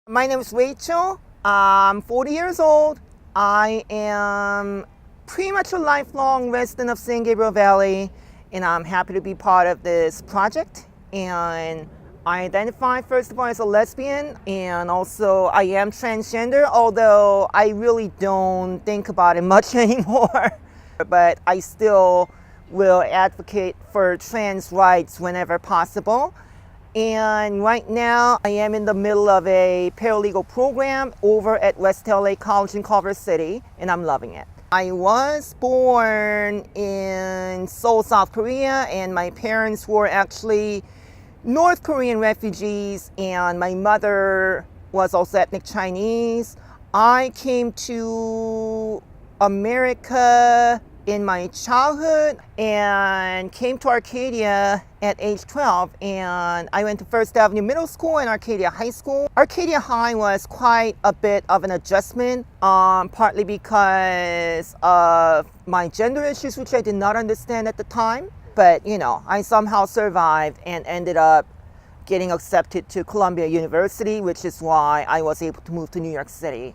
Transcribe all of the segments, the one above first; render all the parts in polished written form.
My name is Rachel. I'm 40 years old. I am pretty much a lifelong resident of San Gabriel Valley, and I'm happy to be part of this project. And I identify, first of all, as a lesbian, and also I am transgender, although I really don't think about it much anymore. But I still will advocate for trans rights whenever possible. And right now, I am in the middle of a paralegal program over at West LA College in Culver City, and I'm loving it. I was born in Seoul, South Korea, and my parents were actually North Korean refugees, and my mother was also ethnic Chinese. I came to America in my childhood and came to Arcadia at age 12, and I went to First Avenue Middle School and Arcadia High School. Arcadia High was quite a bit of an adjustment, partly because of my gender issues, which I did not understand at the time. But I somehow survived and ended up getting accepted to Columbia University, which is why I was able to move to New York City.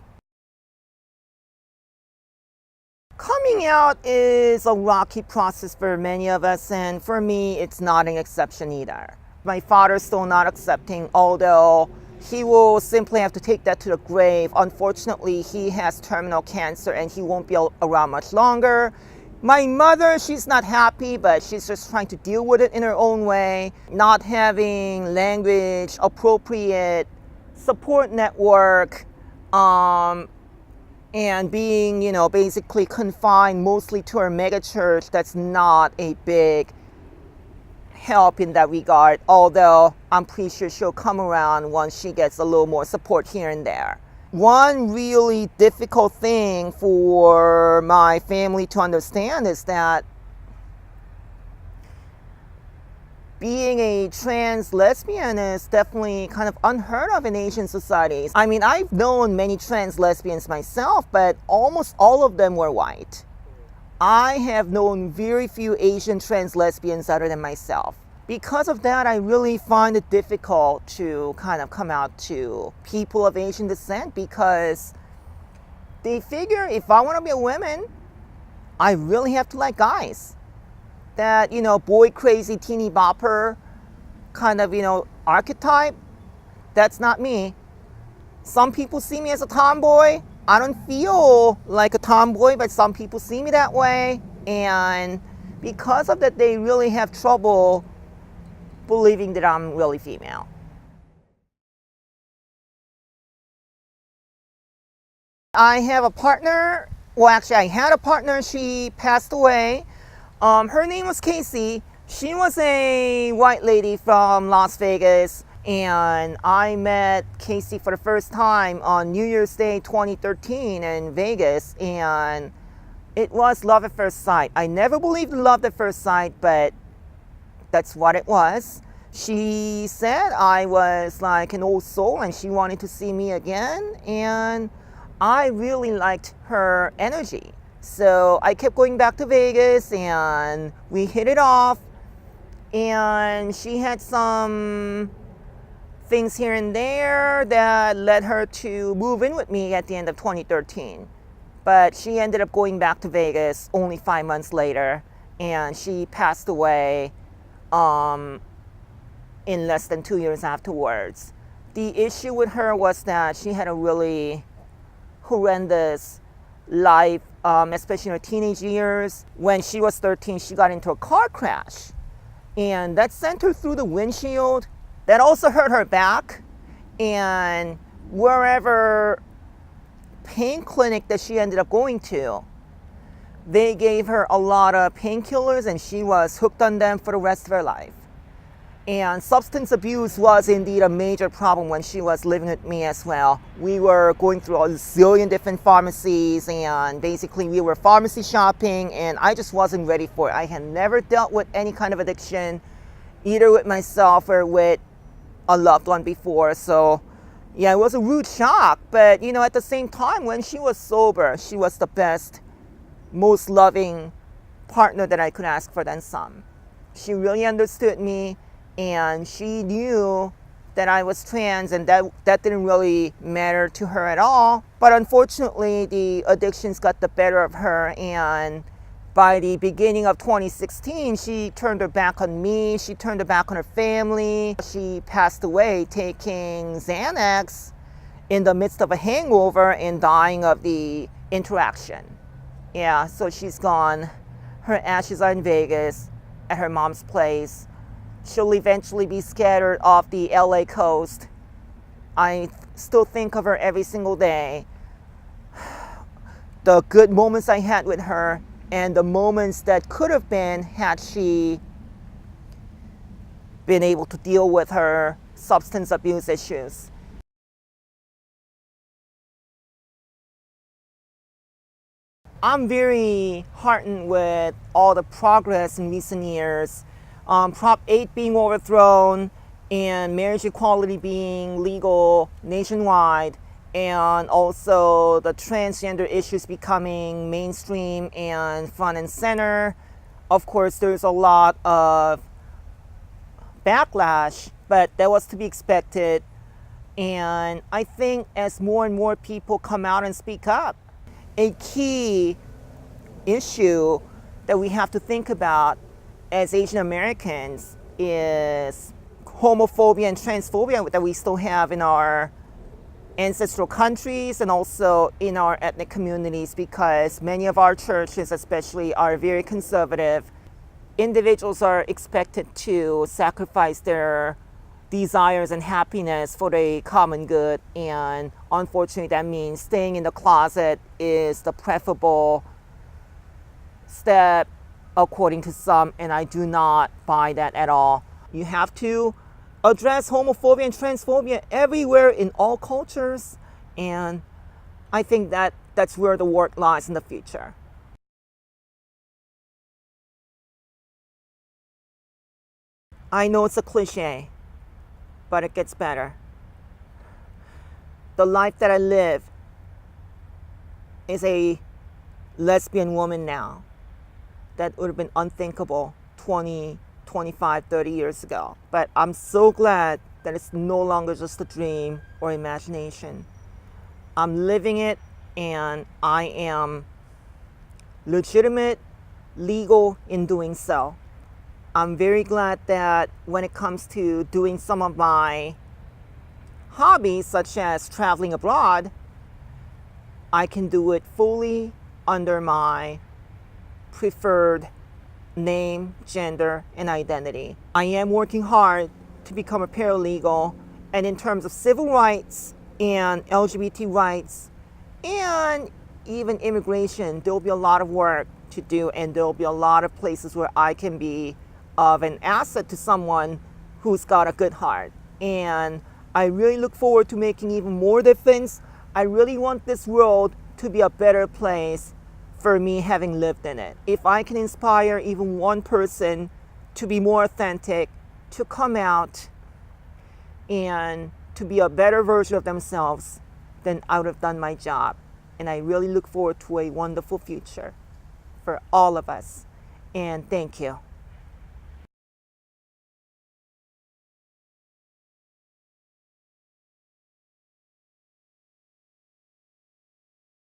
Coming out is a rocky process for many of us, and for me, it's not an exception either. My father's still not accepting, although he will simply have to take that to the grave. Unfortunately, he has terminal cancer and he won't be around much longer. My mother, she's not happy, but she's just trying to deal with it in her own way. Not having language appropriate support network, and being, basically confined mostly to her megachurch, that's not a big help in that regard, although I'm pretty sure she'll come around once she gets a little more support here and there. One really difficult thing for my family to understand is that being a trans lesbian is definitely kind of unheard of in Asian societies. I mean, I've known many trans lesbians myself, but almost all of them were white. I have known very few Asian trans lesbians other than myself. Because of that, I really find it difficult to kind of come out to people of Asian descent, because they figure if I want to be a woman, I really have to like guys. That, boy crazy teeny bopper kind of, archetype, that's not me. Some people see me as a tomboy. I don't feel like a tomboy, but some people see me that way. And because of that, they really have trouble believing that I'm really female. I have a partner. Well, actually, I had a partner. She passed away. Her name was Casey. She was a white lady from Las Vegas, and I met Casey for the first time on New Year's Day 2013 in Vegas, and it was love at first sight. I never believed in love at first sight, but that's what it was. She said I was like an old soul and she wanted to see me again, and I really liked her energy. So I kept going back to Vegas and we hit it off, and she had some things here and there that led her to move in with me at the end of 2013. But she ended up going back to Vegas only 5 months later, and she passed away in less than 2 years afterwards. The issue with her was that she had a really horrendous life, especially in her teenage years. When she was 13, she got into a car crash, and that sent her through the windshield. That also hurt her back, and wherever pain clinic that she ended up going to, they gave her a lot of painkillers, and she was hooked on them for the rest of her life. And substance abuse was indeed a major problem when she was living with me as well. We were going through a zillion different pharmacies, and basically we were pharmacy shopping, and I just wasn't ready for it. I had never dealt with any kind of addiction, either with myself or with a loved one before. So yeah, it was a rude shock. But at the same time, when she was sober, she was the best, most loving partner that I could ask for, then some. She really understood me, and she knew that I was trans, and that didn't really matter to her at all. But unfortunately, the addictions got the better of her, and by the beginning of 2016, she turned her back on me, she turned her back on her family. She passed away taking Xanax in the midst of a hangover and dying of the interaction. Yeah, so she's gone. Her ashes are in Vegas at her mom's place. She'll eventually be scattered off the LA coast. I still think of her every single day. The good moments I had with her and the moments that could have been had she been able to deal with her substance abuse issues. I'm very heartened with all the progress in recent years. Prop 8 being overthrown and marriage equality being legal nationwide, and also the transgender issues becoming mainstream and front and center. Of course, there's a lot of backlash, but that was to be expected. And I think as more and more people come out and speak up, a key issue that we have to think about as Asian Americans is homophobia and transphobia that we still have in our ancestral countries and also in our ethnic communities, because many of our churches especially are very conservative. Individuals are expected to sacrifice their desires and happiness for the common good, and unfortunately that means staying in the closet is the preferable step according to some, and I do not buy that at all. You have to address homophobia and transphobia everywhere in all cultures, and I think that that's where the work lies in the future. I know it's a cliche, but it gets better. The life that I live is a lesbian woman now. That would have been unthinkable 20, 25, 30 years ago. But I'm so glad that it's no longer just a dream or imagination. I'm living it, and I am legitimate, legal in doing so. I'm very glad that when it comes to doing some of my hobbies, such as traveling abroad, I can do it fully under my preferred name, gender, and identity. I am working hard to become a paralegal, and in terms of civil rights and LGBT rights and even immigration, there'll be a lot of work to do, and there'll be a lot of places where I can be of an asset to someone who's got a good heart. And I really look forward to making even more difference. I really want this world to be a better place for me having lived in it. If I can inspire even one person to be more authentic, to come out and to be a better version of themselves, then I would have done my job. And I really look forward to a wonderful future for all of us. And thank you.